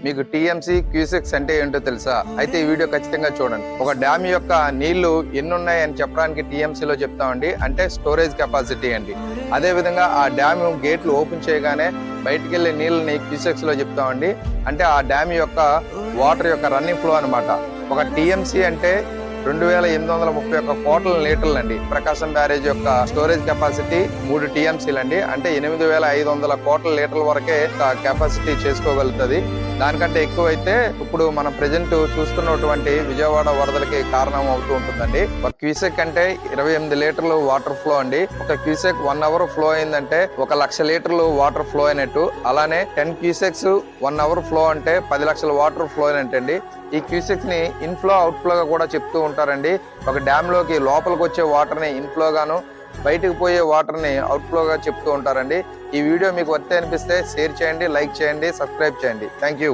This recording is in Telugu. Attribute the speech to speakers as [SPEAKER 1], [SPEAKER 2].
[SPEAKER 1] మీకు టీఎంసీ క్యూసెక్స్ అంటే ఏంటో తెలుసా? అయితే ఈ వీడియో ఖచ్చితంగా చూడండి. ఒక డ్యామ్ యొక్క నీళ్లు ఎన్ని ఉన్నాయి అని చెప్పడానికి టీఎంసీలో చెప్తామండి, అంటే స్టోరేజ్ కెపాసిటీ అండి. అదే విధంగా ఆ డ్యామ్ గేట్లు ఓపెన్ చేయగానే బయటికి వెళ్ళే నీళ్ళని క్యూసెక్స్ లో చెప్తామండి, అంటే ఆ డ్యామ్ యొక్క వాటర్ యొక్క రన్నింగ్ ఫ్లో అనమాట. ఒక టీఎంసీ అంటే 2831 కోట్ల లీటర్లు అండి. ప్రకాశం బ్యారేజ్ యొక్క స్టోరేజ్ కెపాసిటీ 3 టీఎంసీలు అండి, అంటే 8500 కోట్ల లీటర్ల వరకే కెపాసిటీ చేసుకోగలుగుతుంది. దానికంటే ఎక్కువైతే ఇప్పుడు మనం ప్రెజెంట్ చూస్తున్నటువంటి విజయవాడ వరదలకి కారణం అవుతూ ఉంటుందండి. ఒక క్యూసెక్ అంటే 28 లీటర్లు వాటర్ ఫ్లో అండి. ఒక క్యూసెక్ 1 అవర్ ఫ్లో అయిందంటే 1,00,000 లీటర్లు వాటర్ ఫ్లో అయినట్టు. అలానే 10 క్యూసెక్స్ 1 అవర్ ఫ్లో అంటే 10 లక్షల వాటర్ ఫ్లో అయినట్టండి. ఈ క్యూసెక్స్ ని ఇన్ఫ్లో అవుట్ఫ్లో గా కూడా చెప్తూ ఉంటారండి. ఒక డ్యామ్ లోకి లోపలికి వచ్చే వాటర్ ని ఇన్ఫ్లో గాను, బయటకు పోయే వాటర్ ని అవుట్ఫ్లో గా చెప్తూ ఉంటారండి. ఈ వీడియో మీకు వర్త్ అనిపిస్తే షేర్ చేయండి, లైక్ చేయండి, సబ్స్క్రైబ్ చేయండి. Thank you.